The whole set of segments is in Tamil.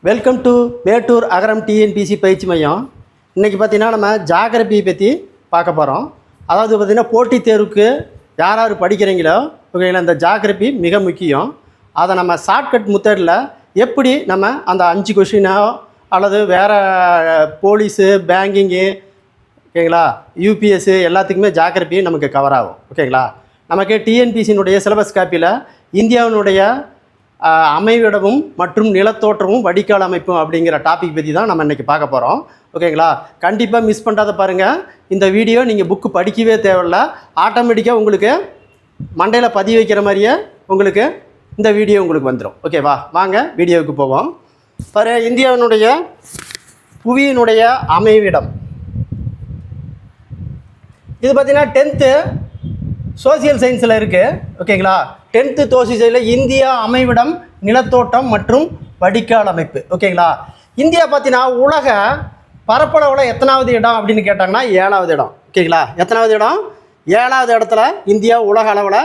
Welcome to Mettur Agaram TNPSC பயிற்சி மையம். இன்றைக்கி பார்த்திங்கன்னா நம்ம ஜாகிரபியை பற்றி பார்க்க போகிறோம். அதாவது பார்த்திங்கன்னா போட்டித் தேர்வுக்கு யார் யார் படிக்கிறீங்களோ ஓகேங்களா, இந்த ஜாகிரபி மிக முக்கியம். அதை நம்ம ஷார்ட்கட் மெத்தடில் எப்படி நம்ம அந்த 5 கொஷினோ அல்லது வேறு போலீஸு பேங்கிங்கு ஓகேங்களா யூபிஎஸ்ஸு எல்லாத்துக்குமே ஜாகிரபி நமக்கு கவர் ஆகும். ஓகேங்களா, நமக்கு டிஎன்பிசியினுடைய சிலபஸ் காப்பியில் இந்தியாவினுடைய அமைவிடமும் மற்றும் நிலத்தோற்றமும் வடிகால் அமைப்பும் அப்படிங்கிற டாபிக் பற்றி தான் நம்ம இன்றைக்கி பார்க்க போகிறோம். ஓகேங்களா, கண்டிப்பாக மிஸ் பண்ணுறாத பாருங்கள். இந்த வீடியோ நீங்கள் புக்கு படிக்கவே தேவையில்ல, ஆட்டோமேட்டிக்காக உங்களுக்கு மண்டையில் பதிவு வைக்கிற மாதிரியே உங்களுக்கு இந்த வீடியோ உங்களுக்கு வந்துடும். ஓகேவா, வாங்க வீடியோவுக்கு போவோம். பாரு, இந்தியாவினுடைய புவியினுடைய அமைவிடம் இது பார்த்திங்கன்னா 10th சோசியல் சயின்ஸில் இருக்குது. ஓகேங்களா, 10th சோசியல் இந்தியா அமைவிடம் நிலத்தோட்டம் மற்றும் வடிகால் அமைப்பு. ஓகேங்களா, இந்தியா பார்த்தீங்கன்னா உலக பரப்பளவில் எத்தனாவது இடம் அப்படின்னு கேட்டாங்கன்னா 7வது இடம். ஓகேங்களா, எத்தனாவது இடம்? 7வது இடத்துல இந்தியா உலக அளவில்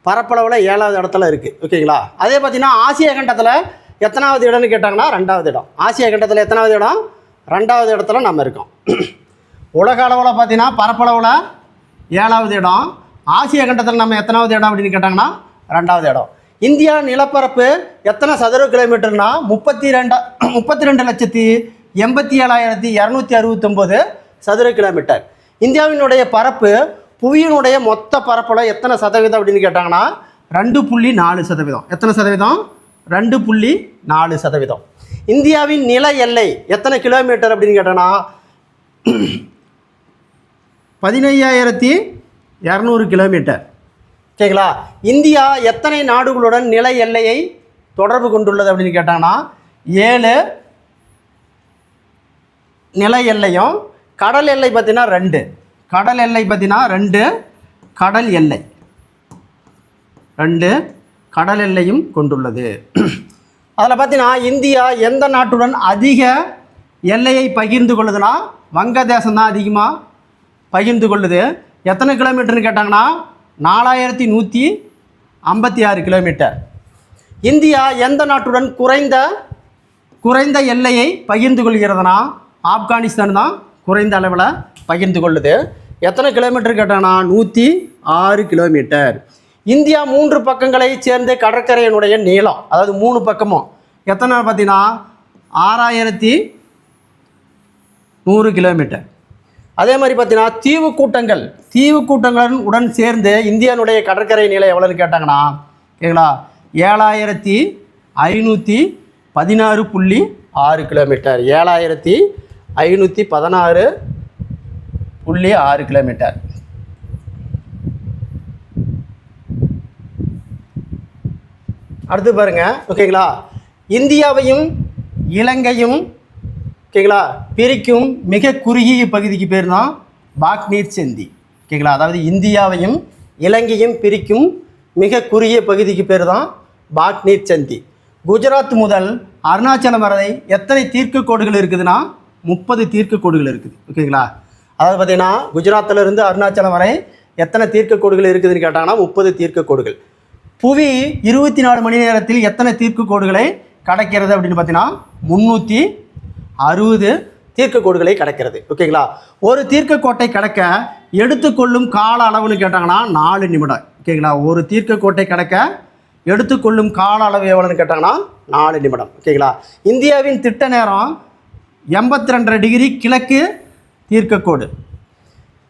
பரப்பளவில் 7வது இடத்துல இருக்குது. ஓகேங்களா, அதே பார்த்தீங்கன்னா ஆசிய கண்டத்தில் எத்தனாவது இடம்னு கேட்டாங்கன்னா 2வது இடம். ஆசிய கண்டத்தில் எத்தனாவது இடம்? 2வது இடத்துல நம்ம இருக்கோம். உலக அளவில் பார்த்தீங்கன்னா பரப்பளவில் 7வது இடம், ஆசிய கண்டத்தில் நம்ம எத்தனாவது இடம் அப்படின்னு கேட்டாங்கன்னா 2வது இடம். இந்தியா நிலப்பரப்பு எத்தனை சதுர கிலோமீட்டர்னா 32,87,269 சதுர கிலோமீட்டர். இந்தியாவினுடைய பரப்பு புவியினுடைய மொத்த பரப்பில் எத்தனை சதவீதம் அப்படின்னு கேட்டாங்கன்னா 2.4%. எத்தனை சதவீதம்? 2.4%. இந்தியாவின் நில எல்லை எத்தனை கிலோமீட்டர் அப்படின்னு கேட்டாங்கன்னா 15,200 கிலோமீட்டர். ஓகேங்களா, இந்தியா எத்தனை நாடுகளுடன் நில எல்லையை தொடர்பு கொண்டுள்ளது அப்படின்னு கேட்டாங்கன்னா 7 நில எல்லையும் கடல் எல்லை பார்த்தீங்கன்னா 2. கடல் எல்லை பார்த்தீங்கன்னா 2 கடல் எல்லை 2 கடல் எல்லையும் கொண்டுள்ளது. அதில் பார்த்தீங்கன்னா இந்தியா எந்த நாட்டுடன் அதிக எல்லையை பகிர்ந்து கொள்ளுதுன்னா வங்கதேசம் தான் அதிகமாக பகிர்ந்து கொள்ளுது. எத்தனை கிலோமீட்டர்னு கேட்டாங்கன்னா 4,156 கிலோமீட்டர். இந்தியா எந்த நாட்டுடன் குறைந்த எல்லையை பகிர்ந்து கொள்கிறதுனா ஆப்கானிஸ்தான் தான் குறைந்த அளவில் பகிர்ந்து கொள்ளுது. எத்தனை கிலோமீட்டர் கேட்டாங்கன்னா 106 கிலோமீட்டர். இந்தியா 3 பக்கங்களை சேர்ந்த கடற்கரையினுடைய நீளம், அதாவது 3 பக்கமும் எத்தனை பார்த்தீங்கன்னா 6,100 கிலோமீட்டர். அதே மாதிரி பார்த்தீங்கன்னா தீவு கூட்டங்களுடன் உடன் சேர்ந்து இந்தியாவுடைய கடற்கரை நீளம் எவ்வளோன்னு கேட்டாங்கன்னா ஓகேங்களா 7,516.6 கிலோமீட்டர். 7,516.6 கிலோமீட்டர். அடுத்து பாருங்க. ஓகேங்களா, இந்தியாவையும் இலங்கையும் ஓகேங்களா பிரிக்கும் மிக குறுகிய பகுதிக்கு பேர் தான் பாக்நீர் சந்தி. ஓகேங்களா, அதாவது இந்தியாவையும் இலங்கையும் பிரிக்கும் மிக குறுகிய பகுதிக்கு பேர் தான் பாக்நீர் சந்தி. குஜராத் முதல் அருணாச்சலம் வரை எத்தனை தீர்க்க கோடுகள் இருக்குதுன்னா 30 தீர்க்க கோடுகள் இருக்குது. ஓகேங்களா, அதாவது பார்த்திங்கன்னா குஜராத்திலிருந்து அருணாச்சலம் வரை எத்தனை தீர்க்க கோடுகள் இருக்குதுன்னு கேட்டாங்கன்னா 30 தீர்க்க கோடுகள். புவி 24 மணி நேரத்தில் எத்தனை தீர்க்க கோடுகளை கடக்கிறது அப்படின்னு பார்த்தீங்கன்னா 360 தீர்க்க கோடுகளை கடக்கிறது. ஓகேங்களா, ஒரு தீர்க்க கோட்டை கடக்க எடுத்துக்கொள்ளும் கால அளவுன்னு கேட்டாங்கன்னா 4 நிமிடம். ஓகேங்களா, ஒரு தீர்க்க கோட்டை கடக்க எடுத்துக்கொள்ளும் கால அளவு எவ்வளோன்னு கேட்டாங்கன்னா 4 நிமிடம். ஓகேங்களா, இந்தியாவின் திட்ட நேரம் 82 டிகிரி கிழக்கு தீர்க்கக்கோடு.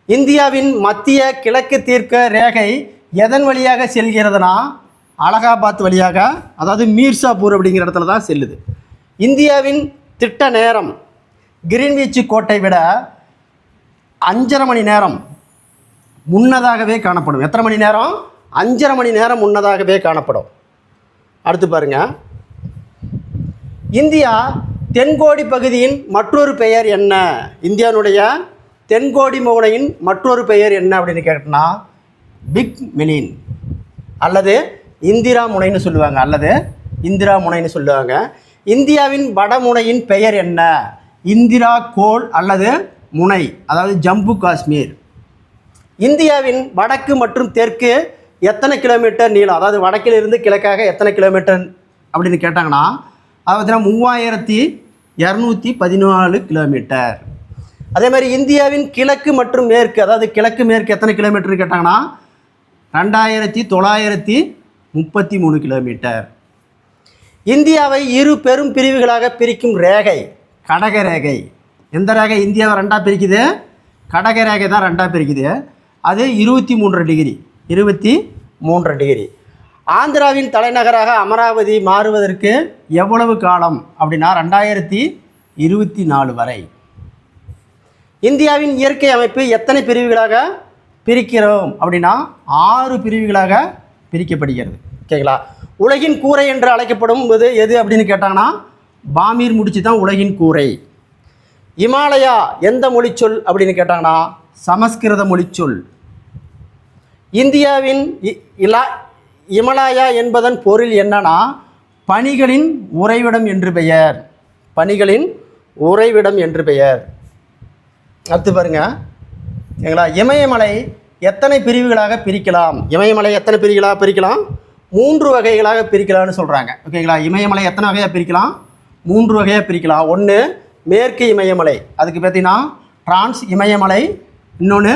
இந்தியாவின் மத்திய கிழக்கு தீர்க்க ரேகை எதன் வழியாக செல்கிறதுனா அலகாபாத் வழியாக, அதாவது மீர்சாப்பூர் அப்படிங்கிற இடத்துல தான் செல்லுது. இந்தியாவின் திட்ட நேரம் கிரீன்விச் கோட்டை விட 5.5 மணி நேரம் முன்னதாகவே காணப்படும். எத்தனை மணி நேரம்? 5.5 மணி நேரம் முன்னதாகவே காணப்படும். அடுத்து பாருங்கள். இந்தியா தென்கோடி பகுதியின் மற்றொரு பெயர் என்ன? இந்தியாவுடைய தென்கோடி முனையின் மற்றொரு பெயர் என்ன அப்படின்னு கேட்டோம்னா பிக் மிலின் அல்லது இந்திரா முனைன்னு சொல்லுவாங்க. இந்தியாவின் வடமுனையின் பெயர் என்ன? இந்திரா கோல் அல்லது முனை, அதாவது ஜம்மு காஷ்மீர். இந்தியாவின் வடக்கு மற்றும் தெற்கு எத்தனை கிலோமீட்டர் நீளம், அதாவது வடக்கிலிருந்து கிழக்காக எத்தனை கிலோமீட்டர் அப்படின்னு கேட்டாங்கன்னா அது பார்த்தீங்கன்னா 3214 கிலோமீட்டர். அதே மாதிரி இந்தியாவின் கிழக்கு மற்றும் மேற்கு, அதாவது கிழக்கு மேற்கு எத்தனை கிலோமீட்டர் கேட்டாங்கன்னா 2933 கிலோமீட்டர். இந்தியாவை இரு பெரும் பிரிவுகளாக பிரிக்கும் ரேகை கடக ரேகை. எந்த ரேகை இந்தியாவை ரெண்டாக பிரிக்குது? கடக ரேகை தான் ரெண்டாக பிரிக்குது. அது 23 டிகிரி. 23 டிகிரி. ஆந்திராவின் தலைநகராக அமராவதி மாறுவதற்கு எவ்வளவு காலம் அப்படின்னா 2024 வரை. இந்தியாவின் இயற்கை அமைப்பு எத்தனை பிரிவுகளாக பிரிக்கிறோம் அப்படின்னா 6 பிரிவுகளாக பிரிக்கப்படுகிறது. ஓகேங்களா? உலகின் கூரை என்று அழைக்கப்படும் போது எது அப்படின்னு கேட்டாங்கன்னா பாமீர் முடிச்சு தான் உலகின் கூரை. இமாலயா எந்த மொழிச்சொல் அப்படின்னு கேட்டாங்கன்னா சமஸ்கிருத மொழிச்சொல். இந்தியாவின் இமாலயா என்பதன் பொருள் என்னன்னா பனிகளின் உறைவிடம் என்று பெயர். பனிகளின் உறைவிடம் என்று பெயர். அடுத்து பாருங்க, ஓகேங்களா? இமயமலை எத்தனை பிரிவுகளாக பிரிக்கலாம்? இமயமலை எத்தனை பிரிவுகளாக பிரிக்கலாம்? 3 வகைகளாக பிரிக்கலாம்னு சொல்கிறாங்க. ஓகேங்களா? இமயமலை எத்தனை வகையாக பிரிக்கலாம்? 3 வகையாக பிரிக்கலாம். ஒன்று மேற்கு இமயமலை, அதுக்கு பார்த்தீங்கன்னா டிரான்ஸ் இமயமலை. இன்னொன்று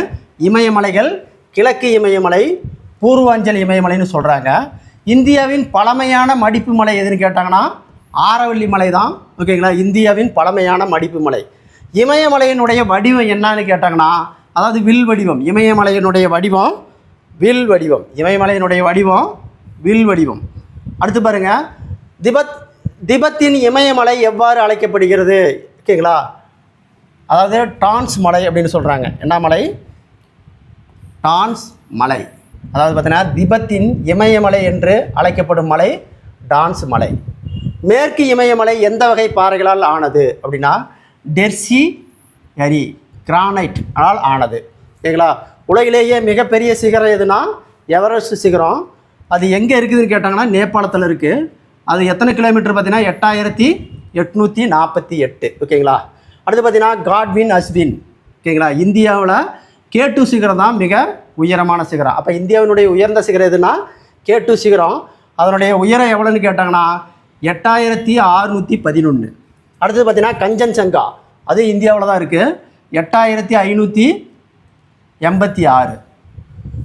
இமயமலைகள், கிழக்கு இமயமலை, பூர்வாஞ்சல் இமயமலைன்னு சொல்கிறாங்க. இந்தியாவின் பழமையான மடிப்பு மலை எதுன்னு கேட்டாங்கன்னா ஆரவல்லி மலை தான். ஓகேங்களா? இந்தியாவின் பழமையான மடிப்பு மலை. இமயமலையினுடைய வடிவம் என்னன்னு கேட்டாங்கன்னா அதாவது வில் வடிவம். இமயமலையினுடைய வடிவம் வில் வடிவம். இமயமலையினுடைய வடிவம் வில் வடிவம். அடுத்து பாருங்கள், திபெத்தின் இமயமலை எவ்வாறு அழைக்கப்படுகிறது? ஓகேங்களா? அதாவது டான்ஸ் மலை அப்படின்னு சொல்கிறாங்க. என்ன மலை? டான்ஸ் மலை. அதாவது பார்த்தீங்கன்னா திபெத்தின் இமயமலை என்று அழைக்கப்படும் மலை டான்ஸ் மலை. மேற்கு இமயமலை எந்த வகை பாறைகளால் ஆனது அப்படின்னா டெர்சியரி கிரானைட் ஆனால் ஆனது. ஓகேங்களா? உலகிலேயே மிகப்பெரிய சிகரம் எதுனா எவரெஸ்ட் சிகரம். அது எங்கே இருக்குதுன்னு கேட்டாங்கன்னா நேபாளத்தில் இருக்குது. அது எத்தனை கிலோமீட்டர் பார்த்தீங்கன்னா 8848. ஓகேங்களா? அடுத்து பார்த்தீங்கன்னா காட்வின் அஸ்வின். ஓகேங்களா? இந்தியாவில் K2 சிகரம் தான் மிக உயரமான சிகரம். அப்போ இந்தியாவினுடைய உயர்ந்த சிகரம் எதுனா K2 சிகரம். அதனுடைய உயரம் எவ்வளோன்னு கேட்டாங்கன்னா 8611. அடுத்தது பார்த்தீங்கன்னா கஞ்சன்சங்கா, அது இந்தியாவில் தான் இருக்குது, 8586.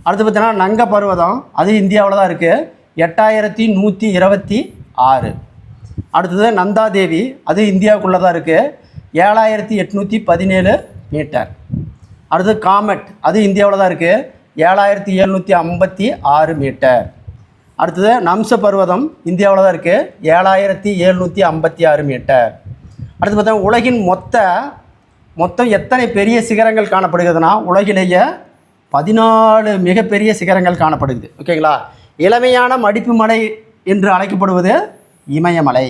அடுத்து பார்த்தீங்கன்னா நங்க பர்வதம், அது இந்தியாவில் தான் இருக்குது, 8126. அடுத்தது நந்தாதேவி, அது இந்தியாவுக்குள்ளே தான் இருக்குது, 7817 மீட்டர். அடுத்தது காமெட், அது இந்தியாவில் தான் இருக்குது, 7756 மீட்டர். அடுத்தது நம்ச பர்வதம் இந்தியாவில் தான் இருக்குது, 7756 மீட்டர். அடுத்து பார்த்தா உலகின் மொத்தம் எத்தனை பெரிய சிகரங்கள் காணப்படுகிறதுனா உலகிலேயே 14 மிகப்பெரிய சிகரங்கள் காணப்படுது. ஓகேங்களா? இளமையான மடிப்பு மலை என்று அழைக்கப்படுவது இமயமலை.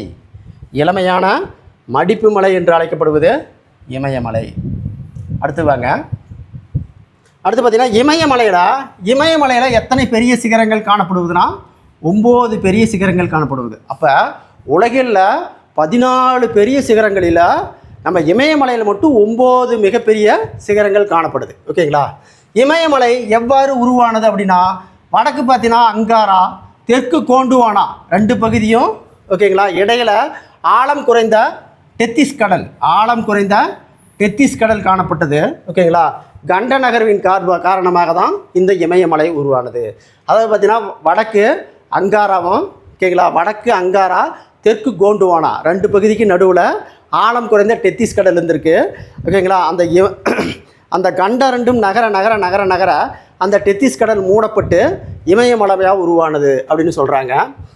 இளமையான மடிப்பு மலை என்று அழைக்கப்படுவது இமயமலை. அடுத்து வாங்க, அடுத்து பார்த்தீங்கன்னா இமயமலையில் எத்தனை பெரிய சிகரங்கள் காணப்படுவதுன்னா 9 பெரிய சிகரங்கள் காணப்படுவது. அப்போ உலகில் 14 பெரிய சிகரங்களில் நம்ம இமயமலையில் மட்டும் 9 மிகப்பெரிய சிகரங்கள் காணப்படுது. ஓகேங்களா? இமயமலை எவ்வாறு உருவானது அப்படின்னா வடக்கு பார்த்தீங்கன்னா அங்காரா, தெற்கு கோண்டுவானா, 2 பகுதியும். ஓகேங்களா? இடையில் ஆழம் குறைந்த டெத்திஸ் கடல் காணப்பட்டது. ஓகேங்களா? கண்ட நகர்வின் காரணமாக தான் இந்த இமயமலை உருவானது. அதாவது பார்த்தீங்கன்னா வடக்கு அங்காராவும், ஓகேங்களா, வடக்கு அங்காரா, தெற்கு கோண்டுவானா 2 பகுதிக்கு நடுவில் ஆழம் குறைந்த டெத்திஸ் கடல் இருந்திருக்கு. ஓகேங்களா? அந்த கண்ட ரெண்டும் நகர அந்த டெத்திஸ் கடல் மூடப்பட்டு இமயமலையாக உருவானது அப்படின்னு சொல்கிறாங்க.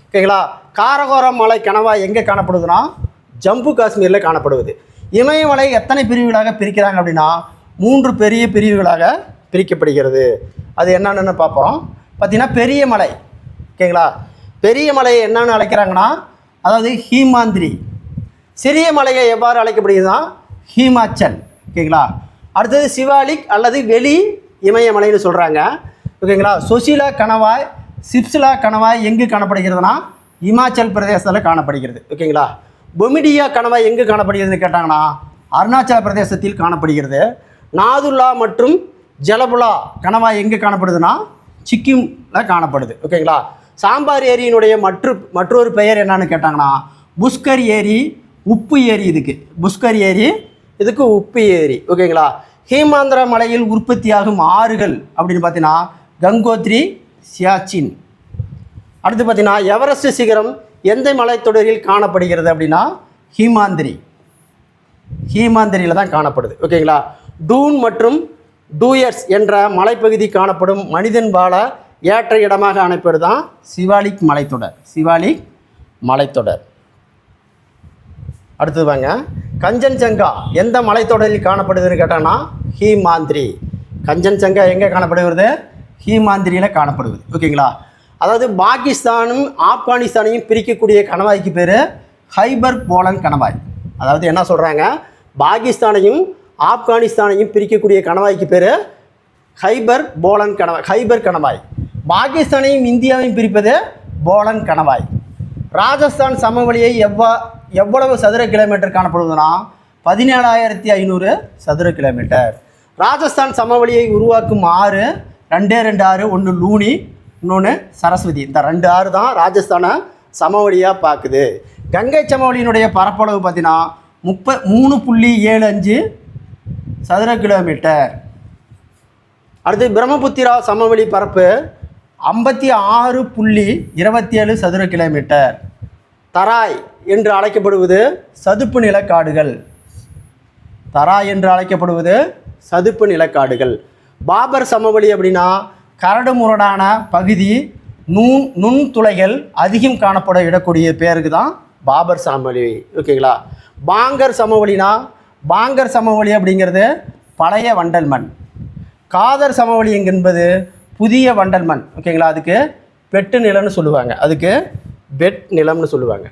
ஓகேங்களா? காரகோரம் மலை கணவாய் எங்கே காணப்படுதுன்னா ஜம்மு காஷ்மீரில் காணப்படுவது. இமயமலை எத்தனை பிரிவுகளாக பிரிக்கிறாங்க அப்படின்னா 3 பெரிய பிரிவுகளாக பிரிக்கப்படுகிறது. அது என்னென்னு பார்ப்போம். பார்த்திங்கன்னா பெரிய மலை. ஓகேங்களா? பெரிய மலையை என்னென்னு அழைக்கிறாங்கன்னா அதாவது ஹீமாந்திரி. சிறிய மலையை எவ்வாறு அழைக்கப்படுகிறதுனா ஹீமாச்சல். ஓகேங்களா? அடுத்தது சிவாலிக் அல்லது வெளி இமயமலைன்னு சொல்கிறாங்க. ஓகேங்களா? சொசிலா கணவாய், சிப்சிலா கணவாய் எங்கு காணப்படுகிறதுனா இமாச்சல் பிரதேசத்தில் காணப்படுகிறது. ஓகேங்களா? பொமிடியா கணவாய் எங்கு காணப்படுகிறதுன்னு கேட்டாங்கன்னா அருணாச்சல பிரதேசத்தில் காணப்படுகிறது. நாதுல்லா மற்றும் ஜலபுலா கணவாய் எங்கே காணப்படுதுன்னா சிக்கிமில் காணப்படுது. ஓகேங்களா? சாம்பார் ஏரியினுடைய மற்றொரு பெயர் என்னன்னு கேட்டாங்கன்னா புஷ்கர் ஏரி உப்பு ஏரி, இதுக்கு புஷ்கர் ஏரி, இதுக்கு உப்பு ஏரி. ஓகேங்களா. ஹேமாந்திர மலையில் உற்பத்தியாகும் ஆறுகள் அப்படின்னு பார்த்தீங்கன்னா கங்கோத்ரி, சியாச்சின். அடுத்து பார்த்தீங்கன்னா எவரெஸ்ட் சிகரம் எந்த மலைத்தொடரில் காணப்படுகிறது அப்படின்னா ஹீமாந்திரி, ஹீமாந்திரியில் தான் காணப்படுது. ஓகேங்களா. டூன் மற்றும் டூயர்ஸ் என்ற மலைப்பகுதி காணப்படும் மனிதன் வாழ ஏற்ற இடமாக அமைப்பது தான் சிவாலிக் மலைத்தொடர், சிவாலிக் மலைத்தொடர். அடுத்தது வாங்க, கஞ்சன்சங்கா எந்த மலைத்தொடரில் காணப்படுதுன்னு கேட்டாங்கன்னா ஹீமாந்திரி. கஞ்சன்சங்கா எங்கே காணப்படுகிறது? ஹீமாந்திரியில் காணப்படுவது. ஓகேங்களா. அதாவது பாகிஸ்தானும் ஆப்கானிஸ்தானையும் பிரிக்கக்கூடிய கணவாய்க்கு பேர் ஹைபர் போலன் கணவாய். அதாவது என்ன சொல்கிறாங்க, பாகிஸ்தானையும் ஆப்கானிஸ்தானையும் பிரிக்கக்கூடிய கணவாய்க்கு பேர் ஹைபர் போலன் கணவாய், ஹைபர் கணவாய். பாகிஸ்தானையும் இந்தியாவையும் பிரிப்பது போலன் கணவாய். ராஜஸ்தான் சமவெளியை எவ்வளவு சதுர கிலோமீட்டர் காணப்படுவதுன்னா 17,500 சதுர கிலோமீட்டர். ராஜஸ்தான் சமவெளியை உருவாக்கும் ஆறு 2 ஆறு, ஒன்று லூனி, இன்னொன்று சரஸ்வதி. இந்த 2 ஆறு தான் ராஜஸ்தானை சமவெளியாக பார்க்குது. கங்கை சமவெளியினுடைய பரப்பளவு பார்த்தீங்கன்னா 3.75 சதுர கிலோமீட்டர். அடுத்து பிரம்மபுத்திரா சமவெளி பரப்பு 56.27 சதுர கிலோமீட்டர். தராய் என்று அழைக்கப்படுவது சதுப்பு நிலக்காடுகள், தராய் என்று அழைக்கப்படுவது சதுப்பு நிலக்காடுகள். பாபர் சமவெளி அப்படின்னா கரடு முரடான பகுதி, நுண்துளைகள் அதிகம் காணப்பட இடக்கூடிய பேருக்கு தான் பாபர் சமவெளி. ஓகேங்களா. பாங்கர் சமவெளினா, பாங்கர் சமவெளி அப்படிங்கிறது பழைய வண்டல் மண். காதர் சமவெளி என்பது புதிய வண்டல் மண். ஓகேங்களா. அதுக்கு பெட்டு நிலம்னு சொல்லுவாங்க, அதுக்கு பெட் நிலம்னு சொல்லுவாங்க.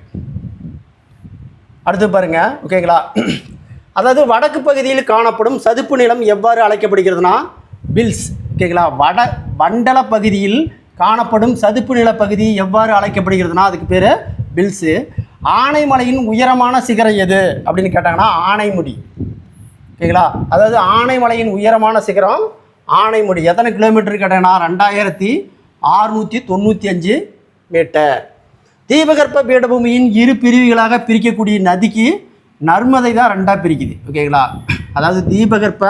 அடுத்து பாருங்க. ஓகேங்களா. அதாவது வடக்கு பகுதியில் காணப்படும் சதுப்பு நிலம் எவ்வாறு அழைக்கப்படுகிறதுனா பில்ஸ். ஓகேங்களா. வண்டல பகுதியில் காணப்படும் சதுப்பு நில பகுதி எவ்வாறு அழைக்கப்படுகிறதுனா அதுக்கு பேர் பில்ஸு. ஆனைமலையின் உயரமான சிகரம் எது அப்படின்னு கேட்டாங்கன்னா ஆனைமுடி. ஓகேங்களா. அதாவது ஆனைமலையின் உயரமான சிகரம் ஆனைமுடி. எத்தனை கிலோமீட்டர் கேட்டாங்கன்னா 2695 மீட்டர். தீபகற்ப பீடபூமியின் இரு பிரிவுகளாக பிரிக்கக்கூடிய நதிக்கு நர்மதை தான் 2ஆக பிரிக்குது. ஓகேங்களா. அதாவது தீபகற்ப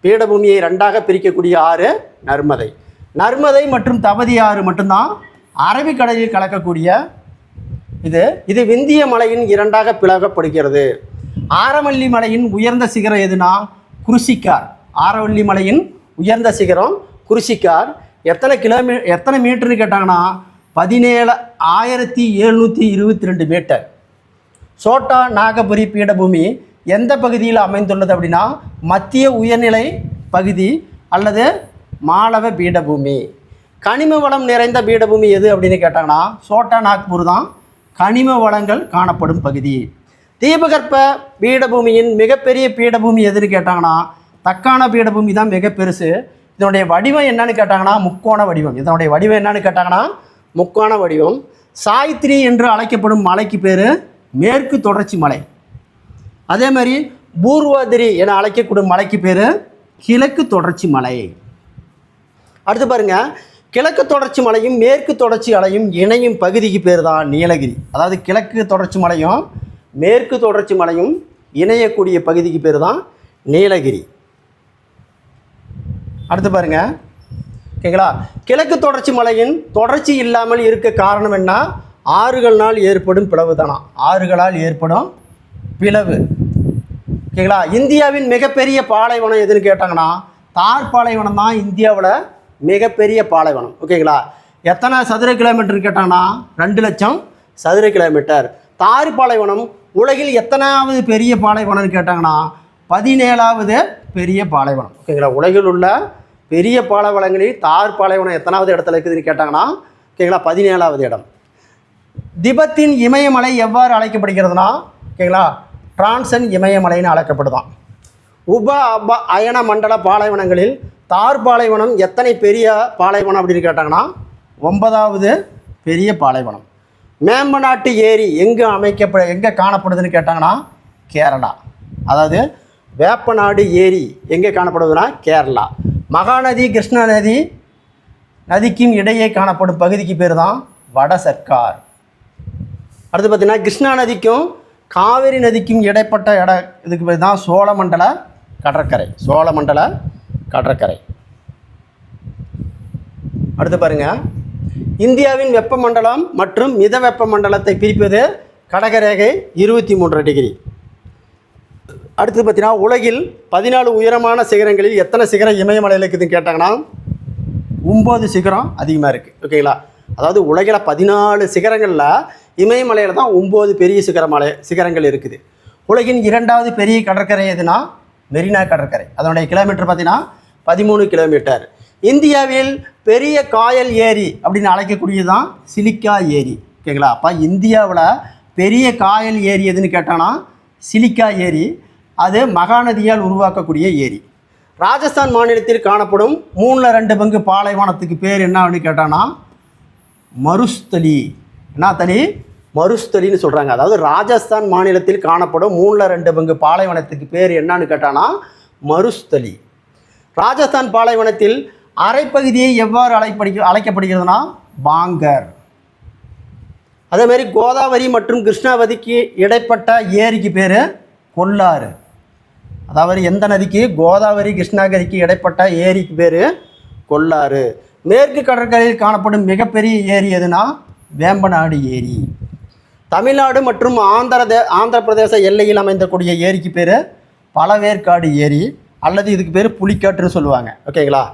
பீடபூமியை 2ஆக பிரிக்கக்கூடிய ஆறு நர்மதை. நர்மதை மற்றும் தபதி ஆறு மட்டும்தான் அரபிக்கடலில் கலக்கக்கூடிய இது விந்திய மலையின் 2ஆக பிளக்கப்படுகிறது. ஆரவல்லி மலையின் உயர்ந்த சிகரம் எதுனா குருசிக்கார். ஆரவல்லி மலையின் உயர்ந்த சிகரம் குருசிக்கார். எத்தனை மீட்டர்னு கேட்டாங்கன்னா 17,722 மீட்டர். சோட்டா நாகபுரி பீடபூமி எந்த பகுதியில் அமைந்துள்ளது அப்படின்னா மத்திய உயர்நிலை பகுதி அல்லது மாலவ பீடபூமி. கனிம வளம் நிறைந்த பீடபூமி எது அப்படின்னு கேட்டாங்கன்னா சோட்டா நாக்பூர் தான் கனிம வளங்கள் காணப்படும் பகுதி. தீபகற்ப பீடபூமியின் மிகப்பெரிய பீடபூமி எதுன்னு கேட்டாங்கன்னா தக்கான பீடபூமி தான் மிக பெருசு. இதனுடைய வடிவம் என்னன்னு கேட்டாங்கன்னா முக்கோண வடிவம். இதனுடைய வடிவம் என்னன்னு கேட்டாங்கன்னா முக்கோண வடிவம். சாய்த்ரி என்று அழைக்கப்படும் மலைக்கு பேர் மேற்கு தொடர்ச்சி மலை. அதே மாதிரி பூர்வாதிரி என அழைக்கக்கூடிய மலைக்கு பேர் கிழக்கு தொடர்ச்சி மலை. அடுத்து பாருங்க, கிழக்கு தொடர்ச்சி மலையும் மேற்கு தொடர்ச்சி மலையும் இணையும் பகுதிக்கு பேர் தான் நீலகிரி. அதாவது கிழக்கு தொடர்ச்சி மலையும் மேற்கு தொடர்ச்சி மலையும் இணையக்கூடிய பகுதிக்கு பேர் தான் நீலகிரி. அடுத்து பாருங்க. ஓகேங்களா. கிழக்கு தொடர்ச்சி மலையின் தொடர்ச்சி இல்லாமல் இருக்க காரணம் என்ன? ஆறுகளால் ஏற்படும் பிளவு தானா, ஆறுகளால் ஏற்படும் பிளவு. ஓகேங்களா. இந்தியாவின் மிகப்பெரிய பாலைவனம் எதுன்னு கேட்டாங்கன்னா தார் பாலைவனம் தான் இந்தியாவில் மிகப்பெரிய பாலைவனம். ஓகேங்களா. எத்தனை சதுர கிலோமீட்டர் கேட்டாங்கன்னா 2 லட்சம் சதுர கிலோமீட்டர். தார் பாலைவனம் உலகில் எத்தனாவது பெரிய பாலைவனம்னு கேட்டாங்கன்னா 17வது பெரிய பாலைவனம். ஓகேங்களா. உலகில் உள்ள பெரிய பாலைவனங்களில் தார் பாலைவனம் எத்தனாவது இடத்துல இருக்குதுன்னு கேட்டாங்கன்னா ஓகேங்களா 17வது இடம். திபெத்தின் இமயமலை எவ்வாறு அழைக்கப்படுகிறதுனா ஓகேங்களா டிரான்சன் இமயமலைன்னு அழைக்கப்படுதான். அயன மண்டல பாலைவனங்களில் தார் பாலைவனம் எத்தனை பெரிய பாலைவனம் அப்படின்னு கேட்டாங்கன்னா 9வது பெரிய பாலைவனம். மேம்பநாட்டு ஏரி எங்கே காணப்படுதுன்னு கேட்டாங்கன்னா கேரளா. அதாவது வேப்பநாடு ஏரி எங்கே காணப்படுதுன்னா கேரளா. மகாநதி கிருஷ்ணா நதிக்கும் இடையே காணப்படும் பகுதிக்கு பேர் தான் வட சர்க்கார். அடுத்து பார்த்திங்கன்னா கிருஷ்ணா நதிக்கும் காவேரி நதிக்கும் இடைப்பட்ட இதுக்கு பேர் தான் சோழமண்டல கடற்கரை. சோழமண்டல கடற்கரை. அடுத்து பாருங்கள், இந்தியாவின் வெப்பமண்டலம் மற்றும் மித வெப்பமண்டலத்தை பிரிப்பது கடகரேகை 23 டிகிரி. அடுத்து பார்த்தீங்கன்னா உலகில் 14 உயரமான சிகரங்களில் எத்தனை சிகரம் இமயமலையில் இருக்குதுன்னு கேட்டாங்கன்னா 9 சிகரம் அதிகமாக இருக்குது. ஓகேங்களா? அதாவது உலகில் 14 சிகரங்களில் இமயமலையில் தான் 9 பெரிய சிகரங்கள் இருக்குது. உலகின் 2வது பெரிய கடற்கரை எதுனா மெரினா கடற்கரை. அதனுடைய கிலோமீட்டர் பார்த்தீங்கன்னா 13 கிலோமீட்டர். இந்தியாவில் பெரிய காயல் ஏரி அப்படின்னு அழைக்கக்கூடியது தான் சிலிக்கா ஏரி. ஓகேங்களா? அப்போ இந்தியாவில் பெரிய காயல் ஏரி எதுன்னு கேட்டாங்கன்னா சிலிக்கா ஏரி. அது மகாநதியால் உருவாக்கக்கூடிய ஏரி. ராஜஸ்தான் மாநிலத்தில் காணப்படும் 3/2 பங்கு பாலைவனத்துக்கு பேர் என்னன்னு கேட்டாங்கன்னா மருஸ்தலி. என்ன தலி? மருஸ்தலின்னு சொல்கிறாங்க. அதாவது ராஜஸ்தான் மாநிலத்தில் காணப்படும் 3/2 பங்கு பாலைவனத்துக்கு பேர் என்னன்னு கேட்டாங்கன்னா மருஸ்தலி. ராஜஸ்தான் பாலைவனத்தில் அரைப்பகுதியை எவ்வாறு அழைக்கப்படுகிறதுனா பாங்கர். அதேமாதிரி கோதாவரி மற்றும் கிருஷ்ணாவதிக்கு இடைப்பட்ட ஏரிக்கு பேர் கொல்லாறு. அதாவது எந்த நதிக்கு? கோதாவரி கிருஷ்ணாவதிக்கு இடைப்பட்ட ஏரிக்கு பேர் கொல்லாறு. மேற்கு கடற்கரையில் காணப்படும் மிகப்பெரிய ஏரி எதுனா வேம்பநாடு ஏரி. தமிழ்நாடு மற்றும் ஆந்திர பிரதேச எல்லையில் அமைந்தக்கூடிய ஏரிக்கு பேர் பழவேற்காடு ஏரி அல்லது இதுக்கு பேர் புலிக்காட்டுன்னு சொல்லுவாங்க. ஓகேங்களா?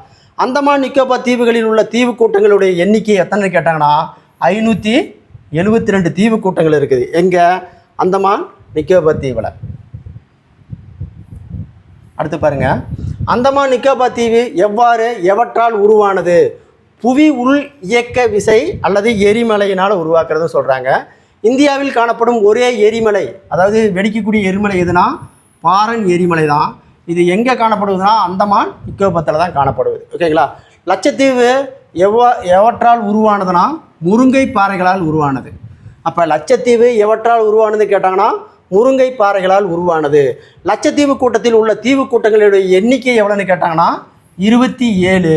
அந்தமான் நிக்கோபார் தீவுகளில் உள்ள தீவு கூட்டங்களுடைய எண்ணிக்கை எத்தனை கேட்டாங்கன்னா 572 தீவு கூட்டங்கள் இருக்குது. எங்கே? அந்தமான் நிக்கோபார் தீவில். அடுத்து பாருங்கள், அந்தமான் நிக்கோபார் தீவு எவற்றால் உருவானது? புவி உள் இயக்க விசை அல்லது எரிமலையினால் உருவாக்குறதுன்னு சொல்கிறாங்க. இந்தியாவில் காணப்படும் ஒரே எரிமலை, அதாவது வெடிக்கக்கூடிய எரிமலை எதுனா பாரன் எரிமலை தான். இது எங்கே காணப்படுவதுன்னா அந்தமான் நிக்கோபாத்தில் தான் காணப்படுவது. ஓகேங்களா? லட்சத்தீவு எவற்றால் உருவானதுன்னா முருங்கை பாறைகளால் உருவானது. அப்போ லட்சத்தீவு எவற்றால் உருவானது கேட்டாங்கன்னா முருங்கை பாறைகளால் உருவானது. லட்சத்தீவு கூட்டத்தில் உள்ள தீவு கூட்டங்களுடைய எண்ணிக்கை எவ்வளோன்னு கேட்டாங்கன்னா 27.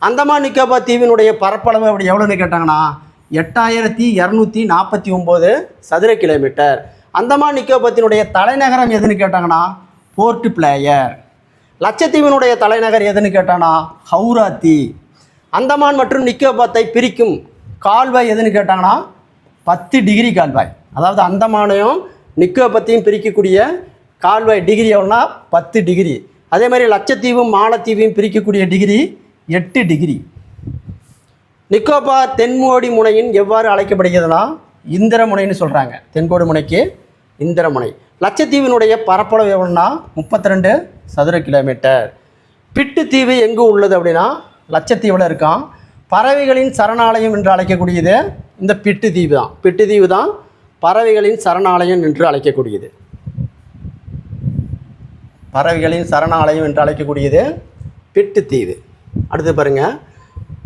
அந்தமான் நிக்கோபார் தீவினுடைய பரப்பளவு அப்படி எவ்வளோன்னு கேட்டாங்கன்னா 8249 சதுர கிலோமீட்டர். அந்தமான் நிக்கோபாத்தினுடைய தலைநகரம் எதுன்னு கேட்டாங்கன்னா போர்ட் பிளேயர். லட்சத்தீவினுடைய தலைநகர் எதுன்னு கேட்டாங்கன்னா ஹவுராத்தி. அந்தமான் மற்றும் நிக்கோபாத்தை பிரிக்கும் கால்வாய் எதுன்னு கேட்டாங்கன்னா 10 டிகிரி கால்வாய். அதாவது அந்தமானையும் நிக்கோபாத்தையும் பிரிக்கக்கூடிய கால்வாய் டிகிரி எவ்வளோனா 10 டிகிரி. அதே மாதிரி லட்சத்தீவும் மாலத்தீவையும் பிரிக்கக்கூடிய டிகிரி 8 டிகிரி. நிக்கோபார் தென்கோடி முனையின் எவ்வாறு அழைக்கப்படுகிறதுனா இந்திரமுனைன்னு சொல்கிறாங்க. தென்கோடி முனைக்கு இந்திரமுனை. லட்சத்தீவினுடைய பரப்பளவு எவ்வளோன்னா 32 சதுர கிலோமீட்டர். பிட்டு தீவு எங்கே உள்ளது அப்படின்னா லட்சத்தீவில் இருக்கான். பறவைகளின் சரணாலயம் என்று அழைக்கக்கூடியது இந்த பிட்டு தீவு தான். பிட்டு தீவு தான் பறவைகளின் சரணாலயம் என்று அழைக்கக்கூடியது. பறவைகளின் சரணாலயம் என்று அழைக்கக்கூடியது பிட்டு தீவு. அடுத்து பாருங்கள்.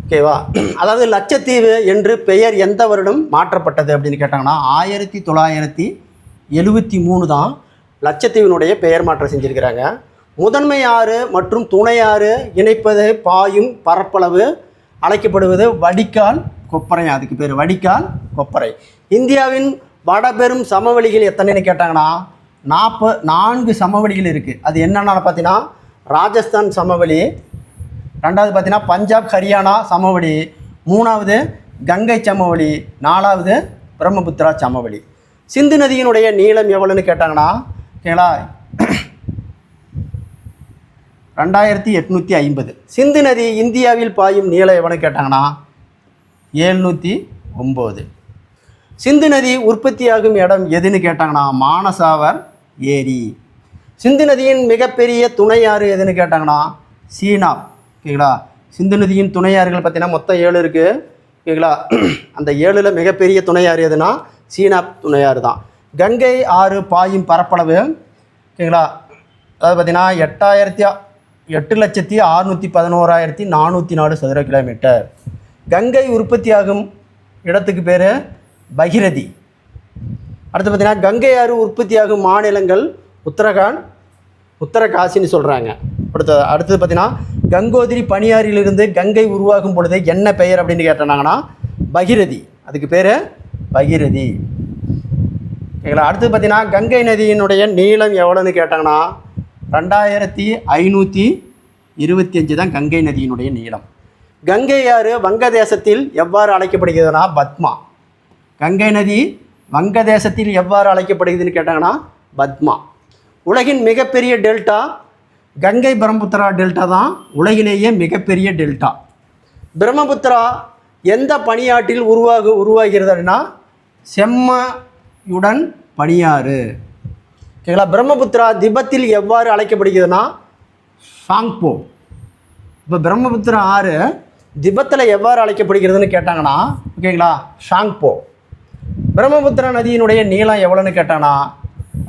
ஓகேவா? அதாவது லட்சத்தீவு என்று பெயர் எந்த வருடம் மாற்றப்பட்டது அப்படின்னு கேட்டாங்கன்னா 1973 தான் லட்சத்தீவினுடைய பெயர் மாற்றம் செஞ்சுருக்கிறாங்க. முதன்மை ஆறு மற்றும் துணை ஆறு இணைப்பது பாயும் பரப்பளவு அழைக்கப்படுவது வடிகால் கொப்பரை. அதுக்கு பேர் வடிகால் கொப்பரை. இந்தியாவின் வடபெரும் சமவெளிகள் எத்தனைன்னு கேட்டாங்கன்னா 4 சமவெளிகள் இருக்குது. அது என்னென்னு பார்த்தீங்கன்னா ராஜஸ்தான் சமவெளி, 2வது பார்த்தீங்கன்னா பஞ்சாப் ஹரியானா சமவெளி, 3வது கங்கை சமவெளி, 4வது பிரம்மபுத்திரா சமவெளி. சிந்து நதியினுடைய நீளம் எவ்வளோன்னு கேட்டாங்கன்னா ஓகேங்களா 2850. சிந்து நதி இந்தியாவில் பாயும் நீளம் எவ்வளோன்னு கேட்டாங்கன்னா 709. சிந்து நதி உற்பத்தியாகும் இடம் எதுன்னு கேட்டாங்கன்னா மானசாவர் ஏரி. சிந்து நதியின் மிகப்பெரிய துணையாறு எதுன்னு கேட்டாங்கன்னா சீனாப். ஓகேங்களா? சிந்து நதியின் துணையாறுகள் பார்த்தீங்கன்னா மொத்தம் 7 இருக்குது. ஓகேங்களா? அந்த 7ல் மிகப்பெரிய துணையாறு எதுனா சீனாப் துணையாறு தான். கங்கை ஆறு பாயும் பரப்பளவு ஓகேங்களா அதாவது பார்த்தீங்கன்னா 8,611,404 சதுர கிலோமீட்டர். கங்கை உற்பத்தியாகும் இடத்துக்கு பேர் பகிரதி. அடுத்து பார்த்தீங்கன்னா கங்கை ஆறு உற்பத்தியாகும் மாநிலங்கள் உத்தரகாசின்னு சொல்கிறாங்க. அடுத்தது பார்த்தீங்கன்னா கங்கோதிரி பனியாறிலிருந்து கங்கை உருவாகும் பொழுது என்ன பெயர் அப்படின்னு கேட்டாங்கன்னா பகிரதி. அதுக்கு பேர் பகிரதி. ஓகேங்களா. அடுத்து பார்த்தீங்கன்னா கங்கை நதியினுடைய நீளம் எவ்வளோன்னு கேட்டாங்கன்னா 2525 தான் கங்கை நதியினுடைய நீளம். கங்கை ஆறு வங்கதேசத்தில் எவ்வாறு அழைக்கப்படுகிறதுனா பத்மா. கங்கை நதி வங்கதேசத்தில் எவ்வாறு அழைக்கப்படுகிறதுன்னு கேட்டாங்கன்னா பத்மா. உலகின் மிகப்பெரிய டெல்டா கங்கை பிரம்மபுத்திரா டெல்டா தான் உலகிலேயே மிகப்பெரிய டெல்டா. பிரம்மபுத்திரா எந்த பனியாற்றில் உருவாகிறது அப்படின்னா செம்மையுடன் பனியாறு. ஓகேங்களா. பிரம்மபுத்திரா திபெத்தில் எவ்வாறு அழைக்கப்படுகிறதுனா சாங்போ. இப்போ பிரம்மபுத்திரா ஆறு திபெத்தில் எவ்வாறு அழைக்கப்படுகிறதுன்னு கேட்டாங்கன்னா ஓகேங்களா ஷாங்போ. பிரம்மபுத்திரா நதியினுடைய நீளம் எவ்வளோன்னு கேட்டாங்கன்னா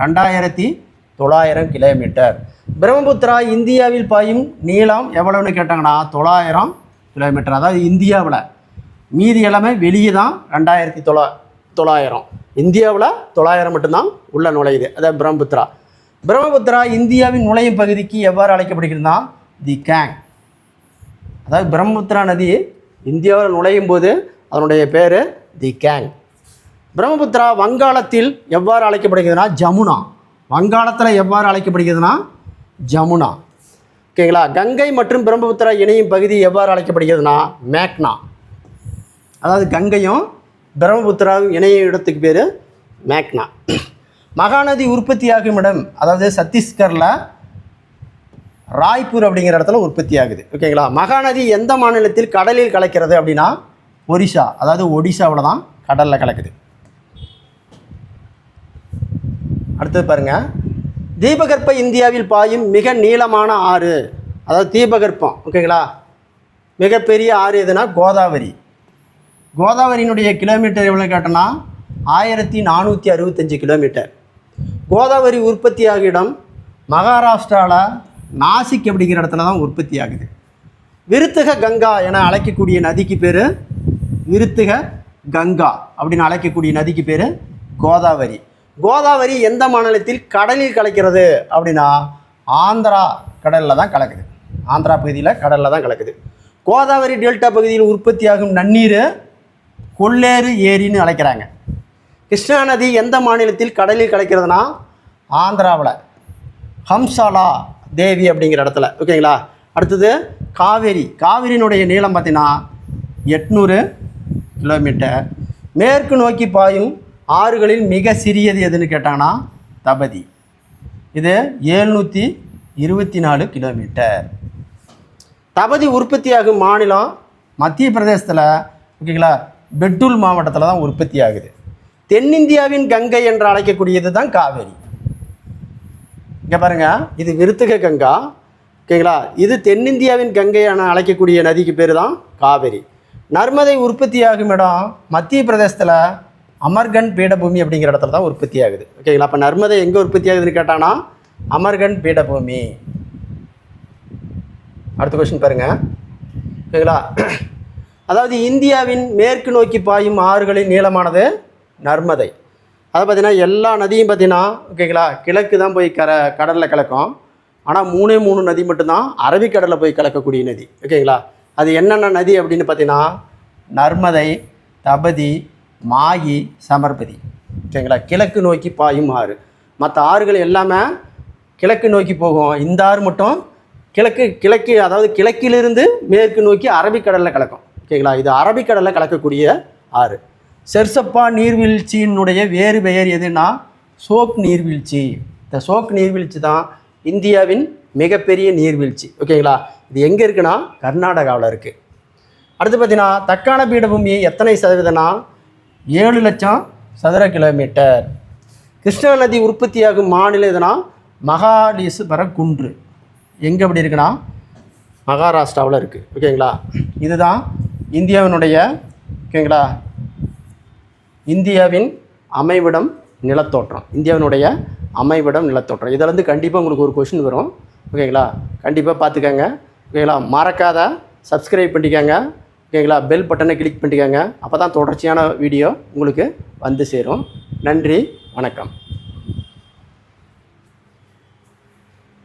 2900 கிலோமீட்டர். பிரம்மபுத்திரா இந்தியாவில் பாயும் நீளம் எவ்வளோன்னு கேட்டாங்கன்னா 900 கிலோமீட்டர். அதாவது இந்தியாவில், மீதி எல்லாமே வெளியே தான் 2900. இந்தியாவில் 900 மட்டும்தான் உள்ள நுழையுது. அதாவது பிரம்மபுத்திரா. பிரம்மபுத்திரா இந்தியாவின் நுழையும் பகுதிக்கு எவ்வாறு அழைக்கப்படுகிறதுனா தி கேங். அதாவது பிரம்மபுத்திரா நதி இந்தியாவில் நுழையும் போது அதனுடைய பேர் தி கேங். பிரம்மபுத்திரா வங்காளத்தில் எவ்வாறு அழைக்கப்படுகிறதுனா ஜமுனா. வங்காளத்தில் எவ்வாறு அழைக்கப்படுகிறதுனா ஜமுனா. ஓகேங்களா. கங்கை மற்றும் பிரம்மபுத்திரா இணையும் பகுதி எவ்வாறு அழைக்கப்படுகிறதுனா மேக்னா. அதாவது கங்கையும் பிரம்மபுத்திராவும் இணையும் இடத்துக்கு பேர் மேக்னா. மகாநதி உற்பத்தியாகும் இடம் அதாவது சத்தீஸ்கரில் ராய்ப்பூர் அப்படிங்கிற இடத்துல உற்பத்தி ஆகுது. ஓகேங்களா. மகாநதி எந்த மாநிலத்தில் கடலில் கலக்கிறது அப்படின்னா ஒரிசா. அதாவது ஒடிசாவில் தான் கடலில் கலக்குது. அடுத்தது பாருங்கள், தீபகற்ப இந்தியாவில் பாயும் மிக நீளமான ஆறு. அதாவது தீபகற்பம் ஓகேங்களா. மிகப்பெரிய ஆறு எதுனா கோதாவரி. கோதாவரியினுடைய கிலோமீட்டர் எவ்வளோ கேட்டோன்னா 1465 கிலோமீட்டர். கோதாவரி உற்பத்தியாகும் இடம் மகாராஷ்டிராவில் நாசிக் அப்படிங்கிற இடத்துல தான் உற்பத்தி ஆகுது. விருத்தக கங்கா என அழைக்கக்கூடிய நதிக்கு பேர் விருத்தக கங்கா அப்படின்னு அழைக்கக்கூடிய நதிக்கு பேர் கோதாவரி. கோதாவரி எந்த மாநிலத்தில் கடலில் கலக்கிறது அப்படின்னா ஆந்திரா கடலில் தான் கலக்குது. ஆந்திரா பகுதியில் கடலில் தான் கலக்குது. கோதாவரி டெல்டா பகுதியில் உற்பத்தியாகும் நன்னீர் கொள்ளேறு ஏரின்னு அழைக்கிறாங்க. கிருஷ்ணா நதி எந்த மாநிலத்தில் கடலில் கலக்கிறதுனா ஆந்திராவில் ஹம்சாலா தேவி அப்படிங்கிற இடத்துல. ஓகேங்களா. அடுத்தது காவேரி. காவிரியினுடைய நீளம் பார்த்திங்கன்னா 800 கிலோமீட்டர். மேற்கு நோக்கி பாயும் ஆறுகளில் மிக சிறியது எதுன்னு கேட்டாங்கன்னா தபதி. இது 724 கிலோமீட்டர். தபதி உற்பத்தியாகும் மாநிலம் மத்திய பிரதேசத்தில். ஓகேங்களா. பெட்டுல் மாவட்டத்தில் தான் உற்பத்தி ஆகுது. தென்னிந்தியாவின் கங்கை என்று அழைக்கக்கூடியது தான் காவேரி. இங்கே பாருங்கள், இது விருத்தக கங்கா. ஓகேங்களா. இது தென்னிந்தியாவின் கங்கை என அழைக்கக்கூடிய நதிக்கு பேர் தான் காவேரி. நர்மதை உற்பத்தியாகும் இடம் மத்திய பிரதேசத்தில் அமர்கண்ட் பீடபூமி அப்படிங்கிற இடத்துல தான் உற்பத்தி ஆகுது. ஓகேங்களா. அப்போ நர்மதை எங்கே உற்பத்தி ஆகுதுன்னு கேட்டான்னா அமர்கண்ட் பீடபூமி. அடுத்த கொஸ்டின் பாருங்கள். ஓகேங்களா. அதாவது இந்தியாவின் மேற்கு நோக்கி பாயும் ஆறுகளின் நீளமானது நர்மதை. அதை பார்த்திங்கன்னா எல்லா நதியும் பார்த்திங்கன்னா ஓகேங்களா கிழக்கு தான் போய் கடலில் கலக்கும். ஆனால் 3 நதி மட்டும்தான் அரபிக்கடலில் போய் கலக்கக்கூடிய நதி. ஓகேங்களா. அது என்னென்ன நதி அப்படின்னு பார்த்தீங்கன்னா நர்மதை, தபதி, மாகி, சமர்பதி. ஓகேங்களா. கிழக்கு நோக்கி பாயும் ஆறு. மற்ற ஆறுகள் எல்லாமே கிழக்கு நோக்கி போகும். இந்த ஆறு மட்டும் கிழக்கு அதாவது கிழக்கிலிருந்து மேற்கு நோக்கி அரபிக்கடலில் கலக்கும். ஓகேங்களா. இது அரபிக்கடலில் கலக்கக்கூடிய ஆறு. செர்சப்பா நீர்வீழ்ச்சியினுடைய வேறு பெயர் எதுன்னா சோக் நீர்வீழ்ச்சி. இந்த சோக் நீர்வீழ்ச்சி தான் இந்தியாவின் மிகப்பெரிய நீர்வீழ்ச்சி. ஓகேங்களா. இது எங்கே இருக்குன்னா கர்நாடகாவில் இருக்குது. அடுத்து பார்த்தீங்கன்னா தக்கான பீடபூமி எத்தனை சதவீதம்னா 7 லட்சம் சதுர கிலோமீட்டர். கிருஷ்ணா நதி உற்பத்தியாகும் மாநிலம் எதுனா மகாலிஸ்வர குன்று. எங்கே அப்படி இருக்குன்னா மகாராஷ்டிராவில் இருக்குது. ஓகேங்களா. இதுதான் இந்தியாவினுடைய ஓகேங்களா இந்தியாவின் அமைவிடம் நிலத்தோற்றம். இந்தியாவினுடைய அமைவிடம் நிலத்தோற்றம். இதிலேருந்து கண்டிப்பாக உங்களுக்கு ஒரு கொஷின் வரும். ஓகேங்களா. கண்டிப்பாக பார்த்துக்கங்க. ஓகேங்களா. மறக்காத சப்ஸ்கிரைப் பண்ணிக்கோங்க. ஓகேங்களா. பெல் பட்டனை கிளிக் பண்ணிக்கோங்க. அப்போ தான் தொடர்ச்சியான வீடியோ உங்களுக்கு வந்து சேரும். நன்றி, வணக்கம்.